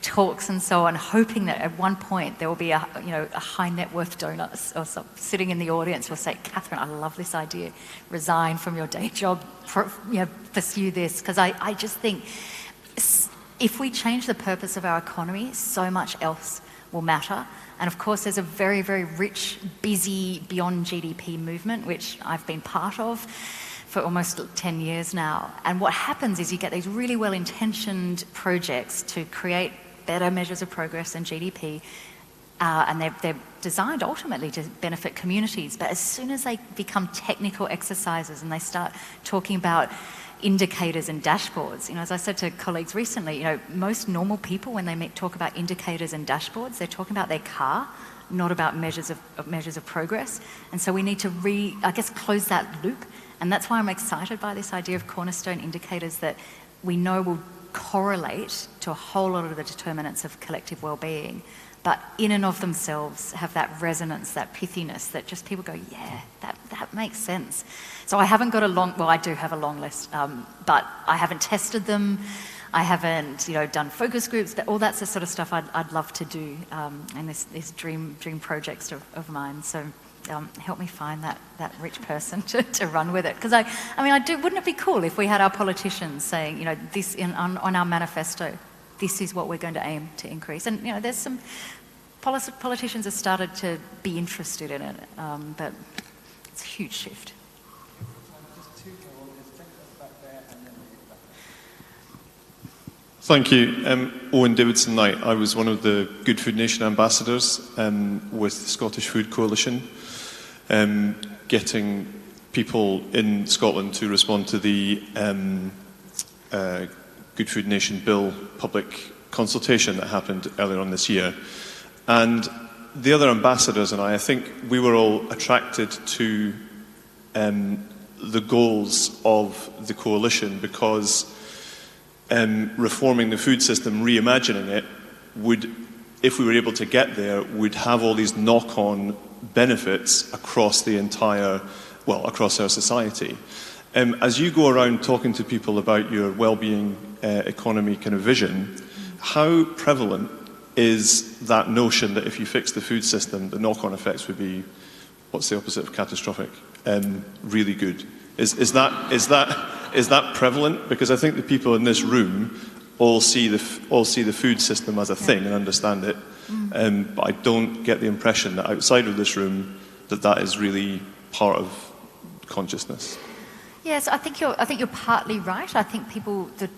talks and so on, hoping that at one point there will be a high net worth donor or sitting in the audience will say, Katherine, I love this idea, resign from your day job, pursue this, because I just think if we change the purpose of our economy, so much else will matter. And of course, there's a very, very rich, busy, beyond GDP movement, which I've been part of for almost 10 years now. And what happens is you get these really well-intentioned projects to create better measures of progress than GDP, and they're designed ultimately to benefit communities. But as soon as they become technical exercises and they start talking about indicators and dashboards, as I said to colleagues recently, most normal people, when they talk about indicators and dashboards, they're talking about their car, not about measures of progress. And so we need to close that loop. And that's why I'm excited by this idea of cornerstone indicators that we know will correlate to a whole lot of the determinants of collective well-being, but in and of themselves have that resonance, that pithiness that just people go, yeah, that makes sense. So I haven't got I do have a long list, but I haven't tested them. I haven't, done focus groups. All that's the sort of stuff I'd love to do, and this dream projects of mine. So help me find that rich person to run with it. Because wouldn't it be cool if we had our politicians saying, this on our manifesto, this is what we're going to aim to increase. And there's some politicians have started to be interested in it, but it's a huge shift. Thank you. Owen Davidson Knight. I was one of the Good Food Nation ambassadors with the Scottish Food Coalition, getting people in Scotland to respond to the Good Food Nation Bill public consultation that happened earlier on this year. And the other ambassadors and I think we were all attracted to the goals of the coalition because reforming the food system, reimagining it, would, if we were able to get there, would have all these knock-on benefits across the entire, across our society. As you go around talking to people about your well-being economy kind of vision, how prevalent is that notion that if you fix the food system, the knock-on effects would be, what's the opposite of catastrophic? Really good. Is that prevalent? Because I think the people in this room all see the food system as a thing and understand it, but I don't get the impression that outside of this room that is really part of consciousness. Yes, I think you're partly right. I think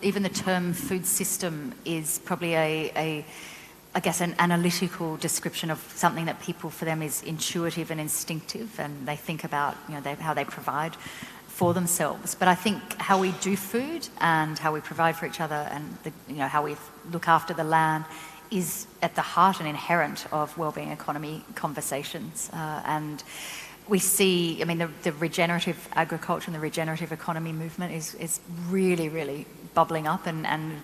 even the term food system is probably an analytical description of something that people, for them, is intuitive and instinctive, and they think about how they provide for themselves. But I think how we do food and how we provide for each other and how we look after the land is at the heart and inherent of wellbeing economy conversations. And we see, the regenerative agriculture and the regenerative economy movement is really, really bubbling up and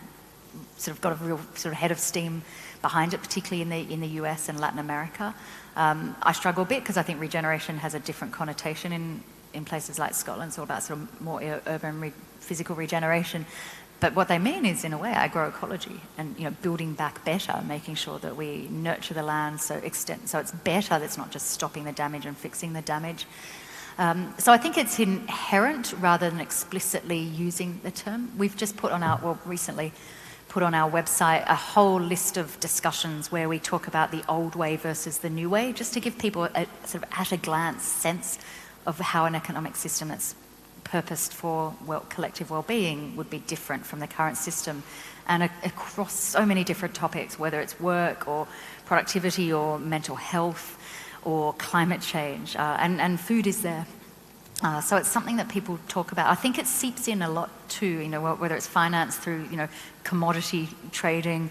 sort of got a real sort of head of steam behind it, particularly in the US and Latin America. I struggle a bit because I think regeneration has a different connotation in places like Scotland. It's all about sort of more urban physical regeneration. But what they mean is, in a way, agroecology and building back better, making sure that we nurture the land so it's better. That's not just stopping the damage and fixing the damage. So I think it's inherent rather than explicitly using the term. We've just recently put on our website a whole list of discussions where we talk about the old way versus the new way, just to give people a sort of at a glance sense of how an economic system that's purposed for collective well-being would be different from the current system, and across so many different topics, whether it's work or productivity or mental health or climate change, and food is there. So it's something that people talk about. I think it seeps in a lot too, whether it's finance through, commodity trading,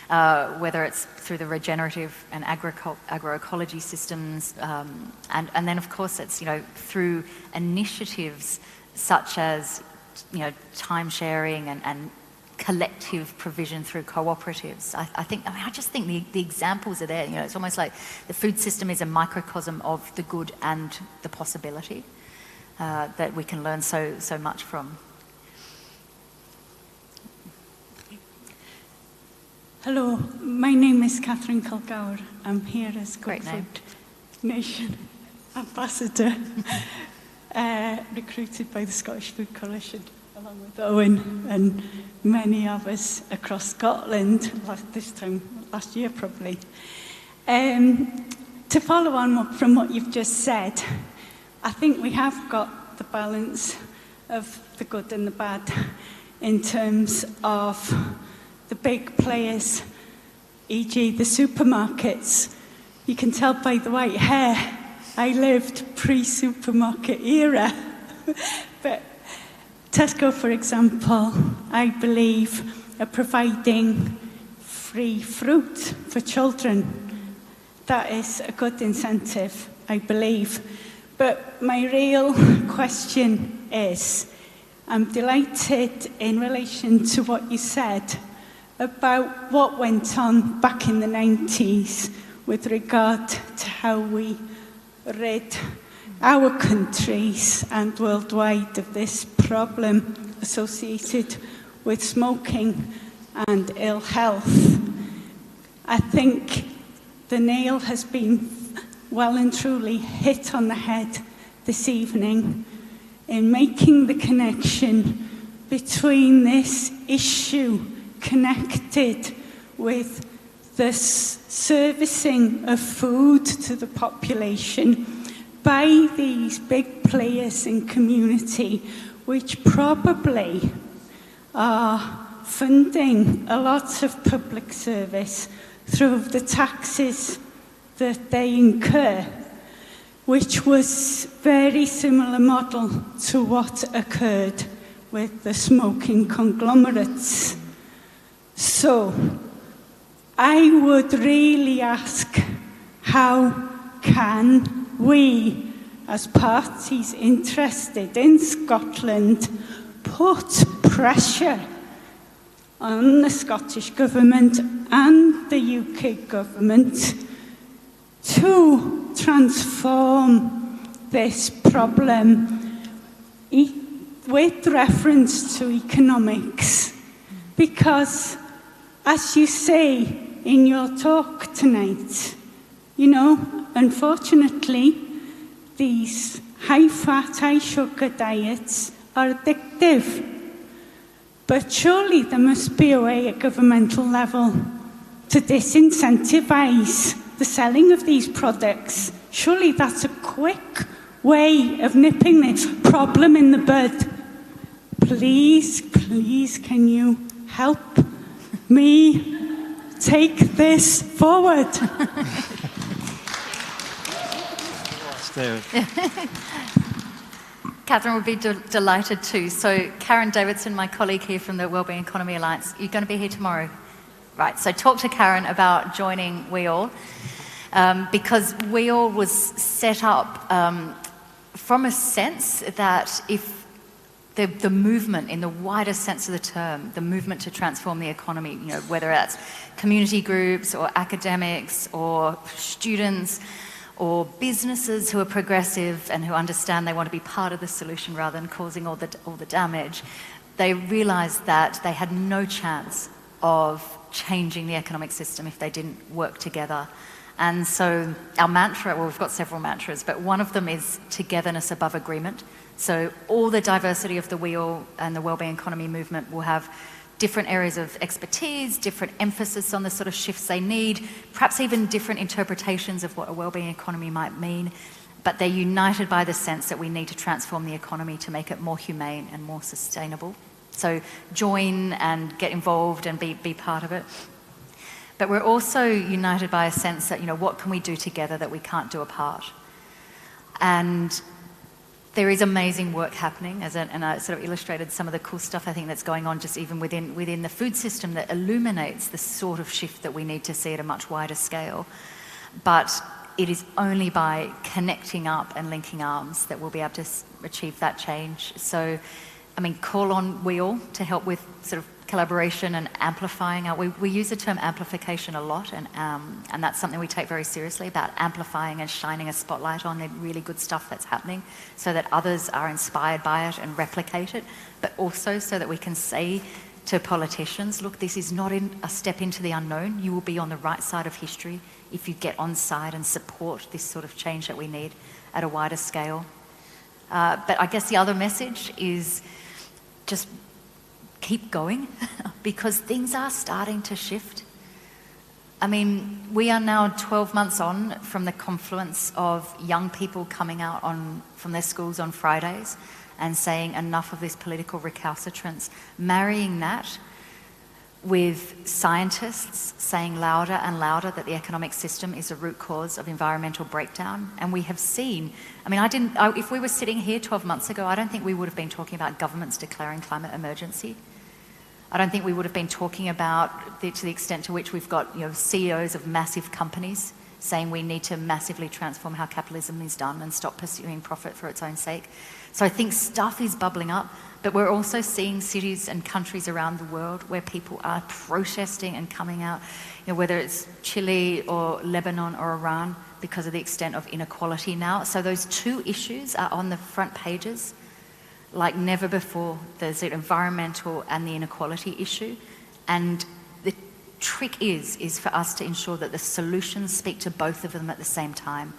whether it's through the regenerative and agroecology systems, and then of course it's, through initiatives such as, time sharing and collective provision through cooperatives. I just think the examples are there. It's almost like the food system is a microcosm of the good and the possibility. That we can learn so much from. Hello, my name is Katherine Kilgour. I'm here as Good Food Nation Ambassador, recruited by the Scottish Food Coalition, along with Owen and many of us across Scotland, last year probably. To follow on from what you've just said, I think we have got the balance of the good and the bad in terms of the big players, e.g. the supermarkets. You can tell by the white hair, I lived pre-supermarket era. But Tesco, for example, I believe are providing free fruit for children. That is a good incentive, I believe. But my real question is, I'm delighted in relation to what you said about what went on back in the 90s with regard to how we rid our countries and worldwide of this problem associated with smoking and ill health. I think the nail has been well and truly hit on the head this evening in making the connection between this issue connected with the servicing of food to the population by these big players in community, which probably are funding a lot of public service through the taxes that they incur, which was very similar model to what occurred with the smoking conglomerates. So I would really ask, how can we, as parties interested in Scotland, put pressure on the Scottish Government and the UK Government to transform this problem with reference to economics? Because, as you say in your talk tonight, you know, unfortunately, these high-fat, high-sugar diets are addictive. But surely there must be a way at governmental level to disincentivise the selling of these products. Surely that's a quick way of nipping this problem in the bud. Please, please, can you help me take this forward? Katherine would be delighted too. So Karen Davidson, my colleague here from the Wellbeing Economy Alliance, you're going to be here tomorrow. Right, so talk to Karen about joining We All, because We All was set up from a sense that if the movement, in the widest sense of the term, the movement to transform the economy, you know, whether that's community groups or academics or students or businesses who are progressive and who understand they want to be part of the solution rather than causing all the damage, they realised that they had no chance of changing the economic system if they didn't work together. And so our mantra, well, we've got several mantras, but one of them is togetherness above agreement. So all the diversity of the We All and the Wellbeing Economy movement will have different areas of expertise, different emphasis on the sort of shifts they need, perhaps even different interpretations of what a wellbeing economy might mean, but they're united by the sense that we need to transform the economy to make it more humane and more sustainable. So join and get involved and be part of it. But we're also united by a sense that, you know, what can we do together that we can't do apart? And there is amazing work happening, and I sort of illustrated some of the cool stuff I think that's going on just even within the food system that illuminates the sort of shift that we need to see at a much wider scale. But it is only by connecting up and linking arms that we'll be able to achieve that change. So, I mean, call on We All to help with sort of collaboration and amplifying. We use the term amplification a lot, and that's something we take very seriously, about amplifying and shining a spotlight on the really good stuff that's happening so that others are inspired by it and replicate it, but also so that we can say to politicians, look, this is not a step into the unknown. You will be on the right side of history if you get on side and support this sort of change that we need at a wider scale. But I guess the other message is just keep going, because things are starting to shift. I mean, we are now 12 months on from the confluence of young people coming out from their schools on Fridays and saying enough of this political recalcitrance, marrying that with scientists saying louder and louder that the economic system is a root cause of environmental breakdown. And we have seen, I mean, if we were sitting here 12 months ago, I don't think we would have been talking about governments declaring climate emergency. I don't think we would have been talking about to the extent to which we've got, you know, CEOs of massive companies saying we need to massively transform how capitalism is done and stop pursuing profit for its own sake. So I think stuff is bubbling up, but we're also seeing cities and countries around the world where people are protesting and coming out, whether it's Chile or Lebanon or Iran, because of the extent of inequality now. So those two issues are on the front pages like never before. There's the environmental and the inequality issue. And the trick is for us to ensure that the solutions speak to both of them at the same time.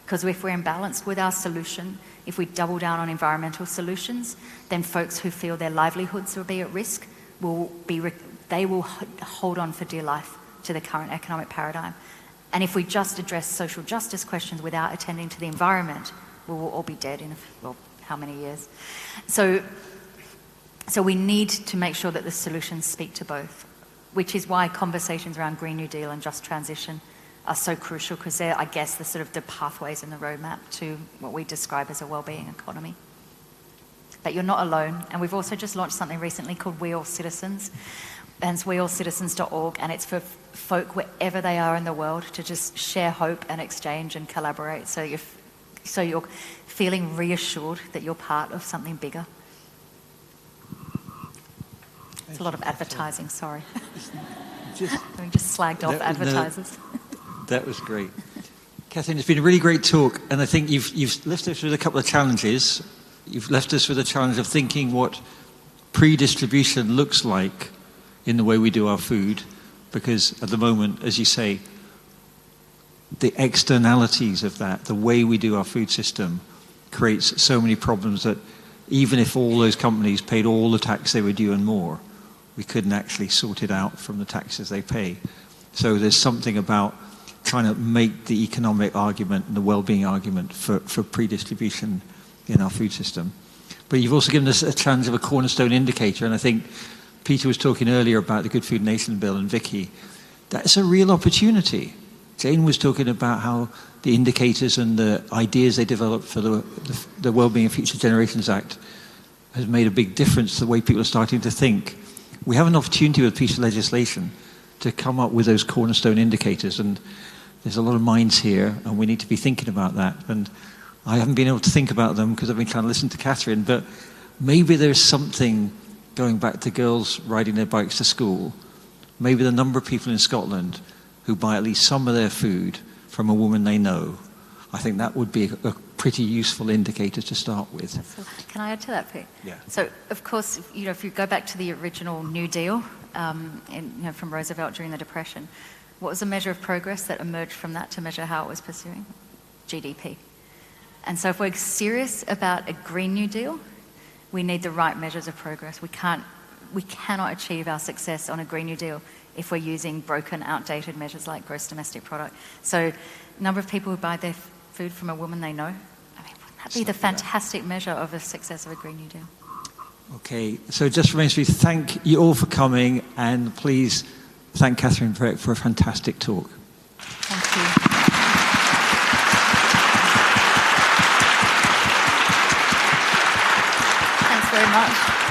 Because if we're imbalanced with our solution, if we double down on environmental solutions, then folks who feel their livelihoods will be at risk they will hold on for dear life to the current economic paradigm. And if we just address social justice questions without attending to the environment, we will all be dead in, how many years? So we need to make sure that the solutions speak to both, which is why conversations around Green New Deal and just transition are so crucial, because they're, I guess, the pathways in the roadmap to what we describe as a well-being economy. But you're not alone, and we've also just launched something recently called We All Citizens, and it's weallcitizens.org, and it's for folk wherever they are in the world to just share hope and exchange and collaborate, so you're feeling reassured that you're part of something bigger. It's a lot of advertising, sorry. We just slagged off advertisers. That was great. Katherine, it's been a really great talk, and I think you've left us with a couple of challenges. You've left us with a challenge of thinking what pre-distribution looks like in the way we do our food, because at the moment, as you say, the externalities of that, the way we do our food system, creates so many problems that even if all those companies paid all the tax they were due and more, we couldn't actually sort it out from the taxes they pay. So there's something about trying to make the economic argument and the well-being argument for pre-distribution in our food system. But you've also given us a challenge of a cornerstone indicator, and I think Peter was talking earlier about the Good Food Nation bill, and Vicky, that's a real opportunity. Jane was talking about how the indicators and the ideas they developed for the Wellbeing of Future Generations Act has made a big difference to the way people are starting to think. We have an opportunity with a piece of legislation to come up with those cornerstone indicators, and there's a lot of minds here, and we need to be thinking about that. And I haven't been able to think about them because I've been trying to listen to Katherine, but maybe there's something going back to girls riding their bikes to school. Maybe the number of people in Scotland who buy at least some of their food from a woman they know, I think that would be a pretty useful indicator to start with. Can I add to that, Pete? Yeah. So, of course, if you go back to the original New Deal from Roosevelt during the Depression, what was the measure of progress that emerged from that to measure how it was pursuing? GDP. And so if we're serious about a Green New Deal, we need the right measures of progress. We cannot achieve our success on a Green New Deal if we're using broken, outdated measures like gross domestic product. So number of people who buy their food from a woman they know, wouldn't that be the fantastic measure of the success of a Green New Deal? Okay, so it just remains to thank you all for coming, and please thank Katherine for a fantastic talk. Thank you. Thanks very much.